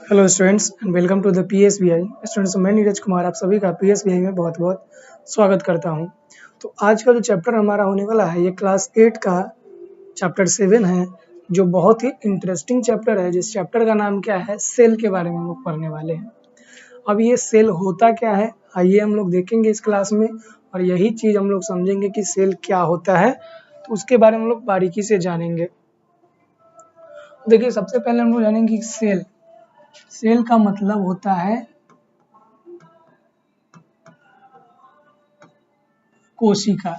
Hello students and welcome to the PSBI. Students, मैं नीरज कुमार आप सभी का पीएसबीआई में बहुत बहुत स्वागत करता हूं। तो आज का जो चैप्टर हमारा होने वाला है ये क्लास 8 का चैप्टर 7 है, जो बहुत ही इंटरेस्टिंग चैप्टर है। जिस चैप्टर का नाम क्या है, सेल के बारे में हम लोग पढ़ने वाले हैं। अब ये सेल होता क्या है आइए हम लोग देखेंगे इस क्लास में, और यही चीज़ हम लोग समझेंगे कि सेल क्या होता है, तो उसके बारे में हम लोग बारीकी से जानेंगे। देखिए, सबसे पहले हम लोग जानेंगे कि सेल का मतलब होता है कोशिका।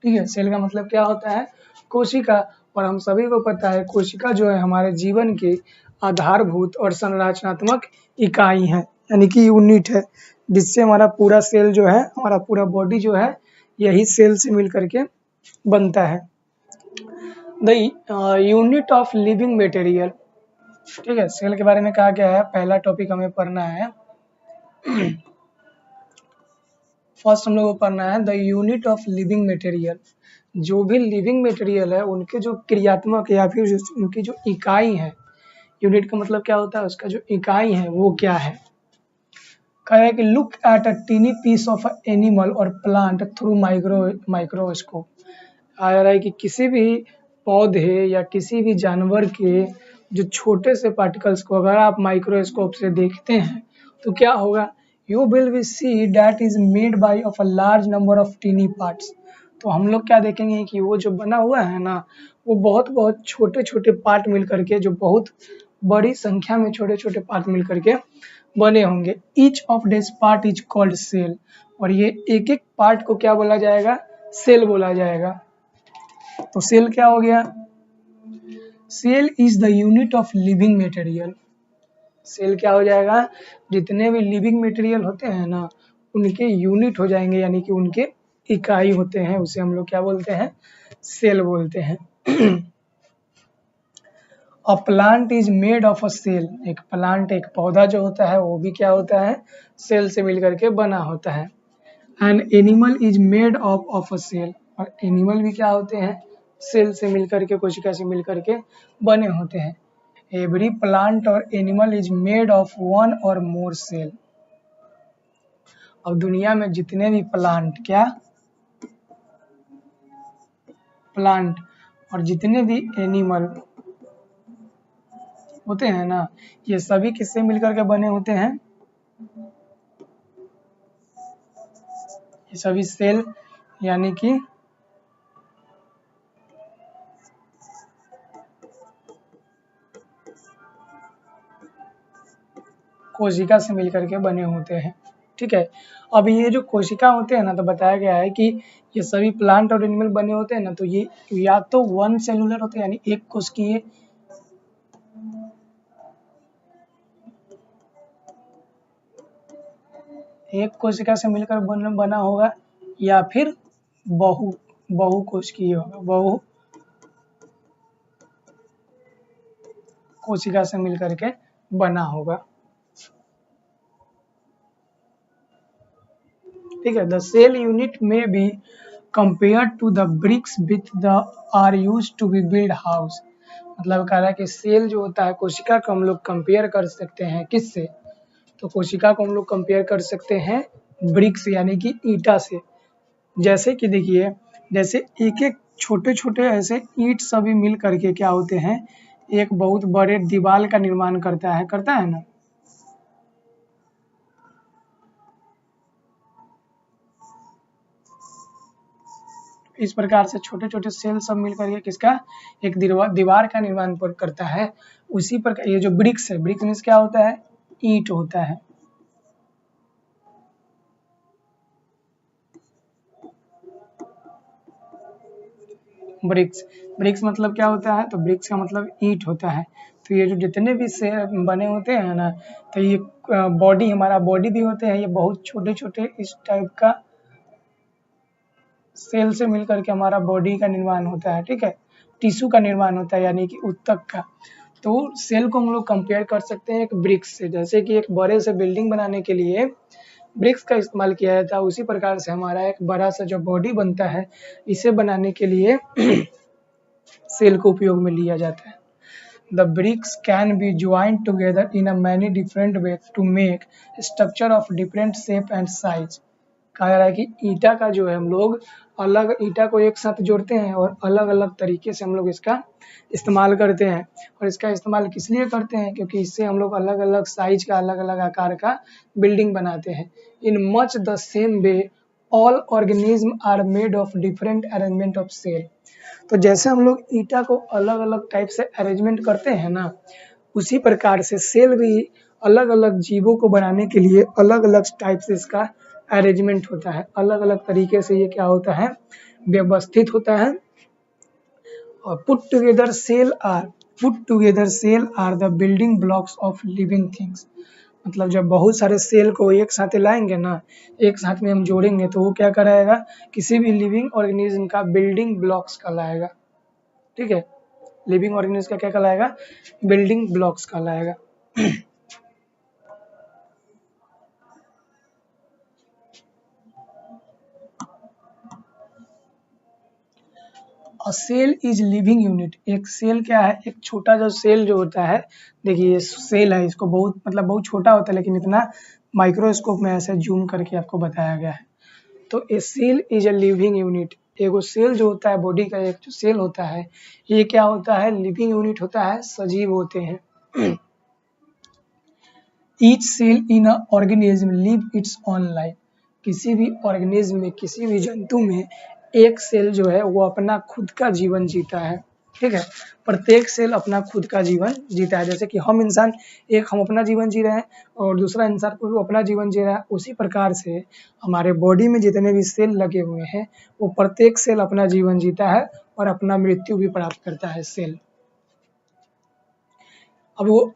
ठीक है, सेल का मतलब क्या होता है, कोशिका। और हम सभी को पता है कोशिका जो है हमारे जीवन की आधारभूत और संरचनात्मक इकाई है, यानी कि यूनिट है, जिससे हमारा पूरा सेल जो है, हमारा पूरा बॉडी जो है, यही सेल से मिल करके बनता है। The unit of living material. ठीक है, सेल के बारे में कहा गया है, पहला टॉपिक हमें पढ़ना है। फर्स्ट हम लोग को पढ़ना है the unit of living material. जो भी लिविंग मटेरियल है उनके जो क्रियात्मक या फिर उनकी जो इकाई है, यूनिट का मतलब क्या होता है, उसका जो इकाई है वो क्या है। कह रहा है कि look at a tiny piece of animal और प्लांट थ्रू माइक्रोस्कोप। आ रहा है कि किसी भी पौधे या किसी भी जानवर के जो छोटे से पार्टिकल्स को अगर आप माइक्रोस्कोप से देखते हैं तो क्या होगा, you will see that is made by of a large number of teeny parts। तो हम लोग क्या देखेंगे कि वो जो बना हुआ है ना, वो बहुत छोटे छोटे पार्ट मिल करके, जो बहुत बड़ी संख्या में छोटे छोटे पार्ट मिल करके बने होंगे। Each of this part is called cell. और ये एक एक पार्ट को क्या बोला जाएगा, सेल बोला जाएगा। तो सेल क्या हो गया, cell is the unit of living material. Cell क्या हो जाएगा, जितने भी लिविंग मटेरियल होते हैं ना उनके यूनिट हो जाएंगे, यानी कि उनके इकाई होते हैं, उसे हम लोग क्या बोलते हैं, सेल बोलते हैं। A plant is made of a cell. एक प्लांट, एक पौधा जो होता है वो भी क्या होता है, सेल से मिलकर के बना होता है। An animal is made of a cell. और एनिमल भी क्या होते हैं, सेल से मिलकर के, कोशिका से मिलकर के बने होते हैं। एवरी प्लांट और animal is made of one और मोर सेल। अब दुनिया में जितने भी प्लांट और जितने भी एनिमल होते हैं ना, ये सभी किससे मिलकर के बने होते हैं, ये सभी सेल यानी कि कोशिका से मिलकर के बने होते हैं। ठीक है, अब ये जो कोशिका होते हैं ना, तो बताया गया है कि ये सभी प्लांट और एनिमल बने होते हैं ना, तो ये या तो वन सेलुलर होते हैं, यानी एक कोशिकीय, एक कोशिका से मिलकर बना होगा, या फिर बहु कोशिकीय होगा, बहु कोशिका से मिलकर के बना होगा। ठीक है, the cell unit may be compare to the bricks with the are use to be build house. मतलब कह रहा है कि सेल जो होता है, कोशिका को हम लोग कंपेयर कर सकते हैं किससे, तो कोशिका को हम लोग कंपेयर कर सकते हैं ब्रिक्स यानी कि ईंटा से। जैसे कि देखिए, जैसे एक एक छोटे छोटे ऐसे ईंट सभी मिल करके क्या होते हैं, एक बहुत बड़े दीवार का निर्माण करता है ना। इस प्रकार से छोटे छोटे सेल सब मिल करके किसका, एक दीवार का निर्माण करता है। उसी प्रकार ये जो ब्रिक्स है, ब्रिक्स मीन्स क्या होता है, ईंट होता है। ब्रिक्स मतलब क्या होता है, तो ब्रिक्स का मतलब ईंट होता है। तो ये जो जितने भी से बने होते हैं ना, तो ये बॉडी, हमारा बॉडी भी होते हैं, ये बहुत छोटे छोटे इस टाइप का सेल से मिलकर के हमारा बॉडी का निर्माण होता है। ठीक है, टिश्यू का निर्माण होता है, यानी कि ऊतक का। तो सेल को हम लोग कंपेयर कर सकते हैं एक ब्रिक्स से। जैसे कि एक बड़े से बिल्डिंग बनाने के लिए ब्रिक्स का इस्तेमाल किया जाता है, उसी प्रकार से हमारा एक बड़ा सा जो बॉडी बनता है, इसे बनाने के लिए सेल को उपयोग में लिया जाता है। The bricks can be joined together in a many different ways to make structure of different shape and size. कहा जा रहा है कि ईटा का जो है हम लोग अलग ईटा को एक साथ जोड़ते हैं और अलग अलग तरीके से हम लोग इसका इस्तेमाल करते हैं। और इसका इस्तेमाल किस लिए करते हैं? क्योंकि इससे हम लोग अलग अलग साइज का अलग अलग आकार का बिल्डिंग बनाते हैं। In much the same way all organism are made of different arrangement of cell. तो जैसे हम लोग ईटा को अलग अलग टाइप से अरेंजमेंट करते हैं ना, उसी प्रकार से सेल भी अलग अलग जीवों को बनाने के लिए अलग अलग टाइप से इसका अरेंजमेंट होता है, अलग अलग तरीके से ये क्या होता है, व्यवस्थित होता है। और put together cell are the building blocks of living things. मतलब जब बहुत सारे सेल को एक साथ लाएंगे ना, एक साथ में हम जोड़ेंगे तो वो क्या कराएगा, किसी भी लिविंग ऑर्गेनिज्म का बिल्डिंग ब्लॉक्स कहलाएगा। ठीक है, लिविंग ऑर्गेनिज्म का क्या कहलाएगा, बिल्डिंग ब्लॉक्स कहलाएगा। Cell is living unit. एक सेल क्या है, एक छोटा जो सेल जो होता है, देखिए ये सेल है, इसको बहुत छोटा होता है, लेकिन इतना माइक्रोस्कोप में ऐसे जूम करके आपको बताया गया है। तो a cell is a living unit. एगो सेल जो होता है, बॉडी का एक जो सेल होता है, ये क्या होता है, लिविंग यूनिट होता है, सजीव होते हैं। Each cell in a organism live its on life. किसी भी ऑर्गेनिज्म में, किसी भी जंतु में एक सेल जो है वो अपना खुद का जीवन जीता है। ठीक है, प्रत्येक सेल अपना खुद का जीवन जीता है। जैसे कि हम इंसान हम अपना जीवन जी रहे हैं और दूसरा इंसान को भी अपना जीवन जी रहा है, उसी प्रकार से हमारे बॉडी में जितने भी सेल लगे हुए हैं वो प्रत्येक सेल अपना जीवन जीता है और अपना मृत्यु भी प्राप्त करता है सेल। अब वो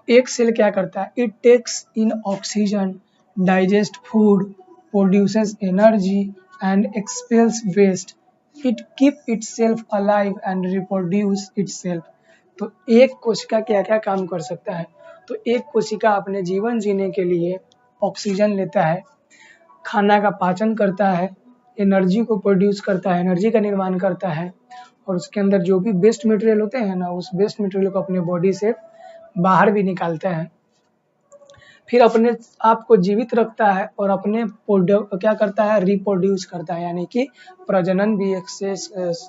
एक सेल क्या करता है, it takes in oxygen, digest food, produces energy and expels waste. It keep itself alive and reproduce itself. तो एक कोशिका क्या क्या काम कर सकता है, तो एक कोशिका अपने जीवन जीने के लिए ऑक्सीजन लेता है, खाना का पाचन करता है, एनर्जी को प्रोड्यूस करता है, एनर्जी का निर्माण करता है, और उसके अंदर जो भी वेस्ट मटेरियल होते हैं ना, उस वेस्ट मटेरियल को अपने बॉडी से बाहर भी निकालता है, फिर अपने आप को जीवित रखता है और अपने क्या करता है, रिप्रोड्यूस करता है, यानी कि प्रजनन भी एक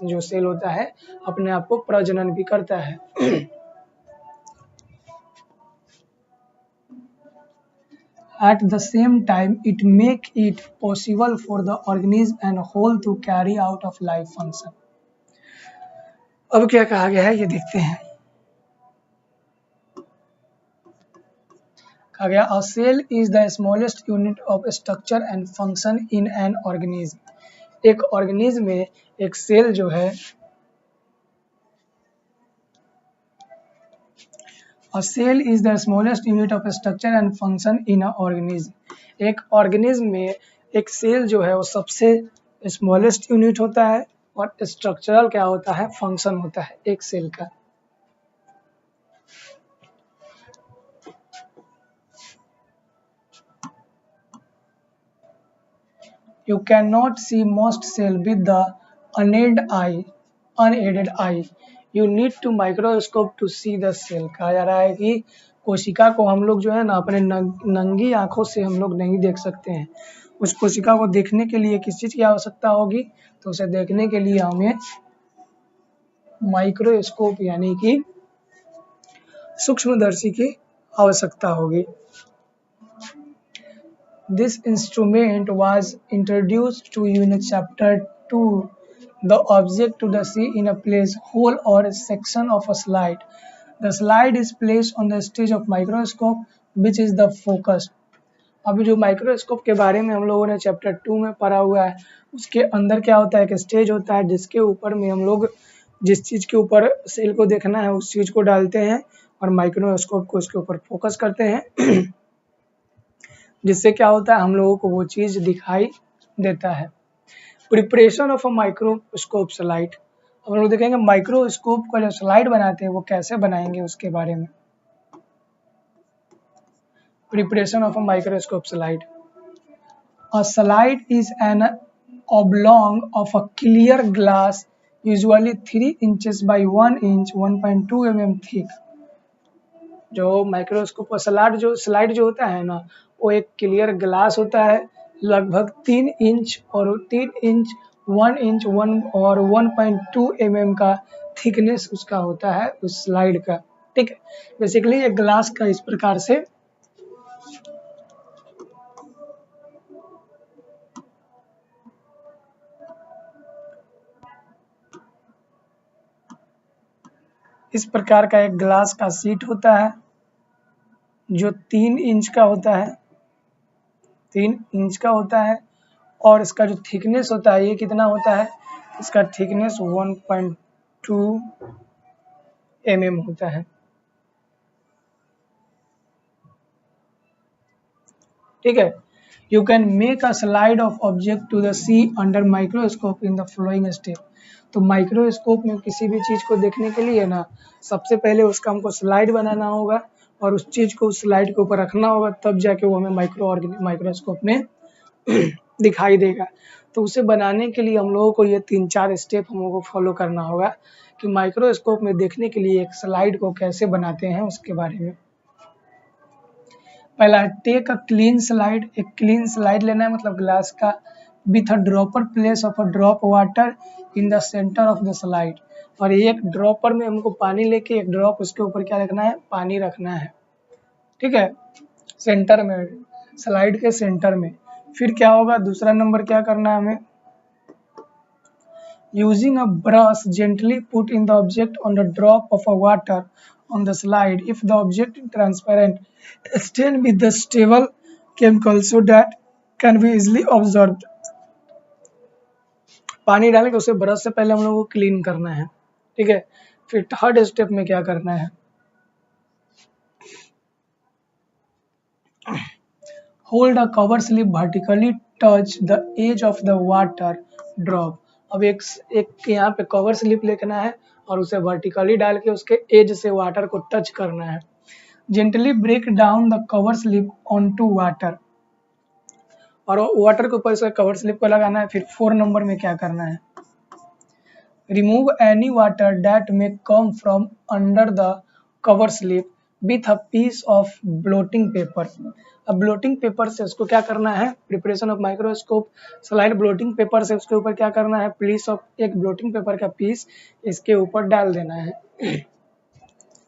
जो सेल होता है अपने आप को प्रजनन भी करता है। At the same time, it make it possible for the organism and whole to carry out of life function. अब क्या कहा गया है ये देखते हैं। कहा गया a cell is the smallest unit of structure and function in an organism. एक ऑर्गेनिज्म में एक सेल जो है, a cell is the smallest unit of structure and function in a organism. एक ऑर्गेनिज्म में एक सेल जो है वो सबसे स्मॉलेस्ट यूनिट होता है और स्ट्रक्चरल क्या होता है, फंक्शन होता है एक सेल का। You cannot see most cell with the unaided eye. You need to microscope to see the cell. कहा जा रहा है कि कोशिका को हम लोग जो है ना अपने नंगी आंखों से हम लोग नहीं देख सकते हैं। उस कोशिका को देखने के लिए किस चीज की आवश्यकता होगी, तो उसे देखने के लिए हमें माइक्रोस्कोप यानी कि सूक्ष्मदर्शी की आवश्यकता होगी। This instrument was introduced to you in chapter 2. The object to the see in a place whole or a section of a slide. The slide is placed on the stage of microscope, which is the focus. अभी जो microscope के बारे में हम लोगों ने chapter 2 में पढ़ा हुआ है, उसके अंदर क्या होता है, एक स्टेज होता है जिसके ऊपर में हम लोग जिस चीज़ के ऊपर सेल को देखना है उस चीज़ को डालते हैं और माइक्रोस्कोप को उसके ऊपर फोकस करते हैं, जिससे क्या होता है, हम लोगों को वो चीज़ दिखाई देता है। Preparation of a microscope slide. अब हम लोग देखेंगे माइक्रोस्कोप का जो स्लाइड बनाते हैं वो कैसे बनाएंगे उसके बारे में। Preparation of a microscope slide. A slide is an oblong of a clear glass usually 3 inches by 1 inch 1.2 mm thick. जो माइक्रोस्कोप स्लाइड जो होता है ना, वो एक क्लियर ग्लास होता है, लगभग 3 इंच और 3 इंच 1 इंच 1 और 1.2 mm का थिकनेस उसका होता है उस स्लाइड का। ठीक है, बेसिकली ये ग्लास का इस प्रकार से इस प्रकार का एक ग्लास का शीट होता है जो 3 इंच का होता है, 3 इंच का होता है, और इसका जो थिकनेस होता है ये कितना होता है, इसका थिकनेस 1.2 mm होता है। ठीक है, you can make a slide of object to the see under microscope in the flowing step. तो माइक्रोस्कोप में किसी भी चीज को देखने के लिए ना, सबसे पहले उसका हमको स्लाइड बनाना होगा और उस चीज को उस स्लाइड के ऊपर रखना होगा, तब जाके वो हमें माइक्रोस्कोप में दिखाई देगा। तो उसे बनाने के लिए हम लोगों को ये 3-4 स्टेप हम लोगों को फॉलो करना होगा कि माइक्रोस्कोप में देखने के लिए एक स्लाइड को कैसे बनाते हैं उसके बारे में। पहला, टेक अ क्लीन स्लाइड। एक क्लीन स्लाइड लेना है, मतलब ग्लास का, with a dropper place of a drop water in the centre of the slide. और एक ड्रॉपर में हमको पानी लेके एक ड्रॉप उसके ऊपर क्या रखना है, पानी रखना है। ठीक है, सेंटर में, स्लाइड के सेंटर में। फिर क्या होगा, दूसरा नंबर क्या करना है हमें, using a brush gently put in the object on the drop of a water on the slide. If the object is transparent, stain with the stable chemical so that can be easily observed. पानी डाल के उसे brush से पहले हम लोग को clean करना है। ठीक है, फिर थर्ड स्टेप में क्या करना है, hold a cover slip vertically touch the edge of the water drop. अब एक यहाँ पे कवर स्लिप लिखना है और उसे वर्टिकली डाल के उसके एज से वाटर को टच करना है। Gently break down the cover slip on to water, और वाटर के ऊपर से कवर स्लिप को लगाना है। फिर 4 नंबर में क्या करना है, remove any water that may come from under the cover slip with a piece of blotting paper. अब ब्लोटिंग पेपर से उसको क्या करना है, preparation of microscope slide, blotting paper से उसके ऊपर क्या करना है, पीस ऑफ, एक ब्लोटिंग पेपर का पीस इसके ऊपर डाल देना है।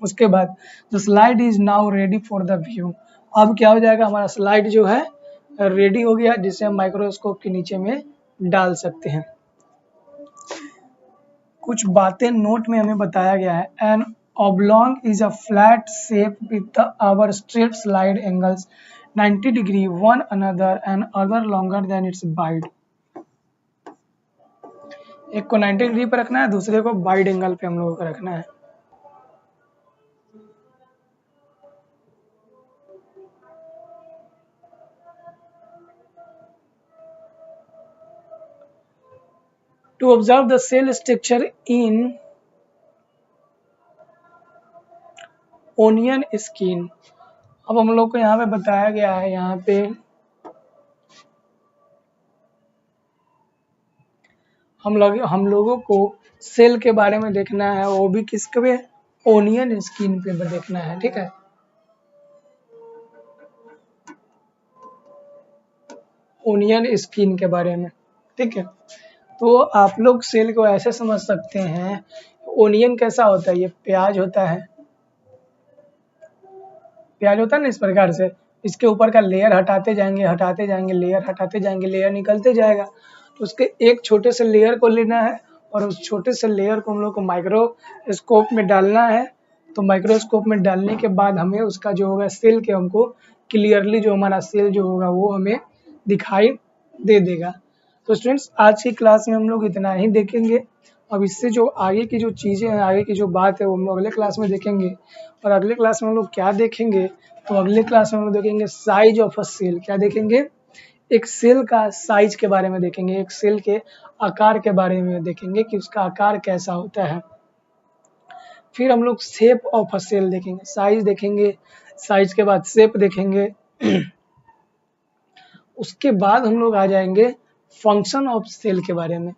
उसके बाद the slide is now ready for the view. अब क्या हो जाएगा, हमारा स्लाइड जो है रेडी हो गया, जिसे हम माइक्रोस्कोप के नीचे में डाल सकते हैं। कुछ बातें नोट में हमें बताया गया है, N oblong is a flat shape with the our straight slide angles 90 degree one another and other longer than its bite। एक को 90 डिग्री पर रखना है, दूसरे को वाइड एंगल पे हम लोगों को रखना है। To observe the cell structure in onion skin. अब हम लोग को यहाँ पे बताया गया है, यहाँ पे हम लोगों को सेल के बारे में देखना है, वो भी किसके पे, ओनियन स्किन पे देखना है। ठीक है, ओनियन स्किन के बारे में। ठीक है, तो आप लोग सेल को ऐसे समझ सकते हैं, ओनियन कैसा होता है, ये प्याज होता है, प्याज होता है ना, इस प्रकार से इसके ऊपर का लेयर हटाते जाएंगे लेयर हटाते जाएंगे, लेयर निकलते जाएगा। तो उसके एक छोटे से लेयर को लेना है और उस छोटे से लेयर को हम लोग को माइक्रोस्कोप में डालना है। तो माइक्रोस्कोप में डालने के बाद हमें उसका जो होगा सेल के, हमको क्लियरली जो हमारा सेल जो होगा वो हमें दिखाई दे देगा। तो स्टूडेंट्स, आज की क्लास में हम लोग इतना ही देखेंगे। अब इससे जो आगे की जो चीज़ें हैं, आगे की जो बात है, वो हम लोग अगले क्लास में देखेंगे। और अगले क्लास में हम लोग क्या देखेंगे, तो अगले क्लास में हम लोग देखेंगे साइज ऑफ अ सेल। क्या देखेंगे, एक सेल का साइज के बारे में देखेंगे, एक सेल के आकार के बारे में देखेंगे कि उसका आकार कैसा होता है। फिर हम लोग शेप ऑफ अ सेल देखेंगे, साइज देखेंगे, साइज के बाद शेप देखेंगे। उसके बाद हम लोग आ जाएंगे फंक्शन ऑफ सेल के बारे में।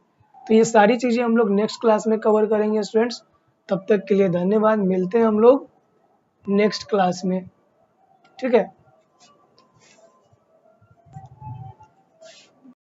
तो ये सारी चीज़ें हम लोग नेक्स्ट क्लास में कवर करेंगे स्टूडेंट्स। तब तक के लिए धन्यवाद, मिलते हैं हम लोग नेक्स्ट क्लास में। ठीक है।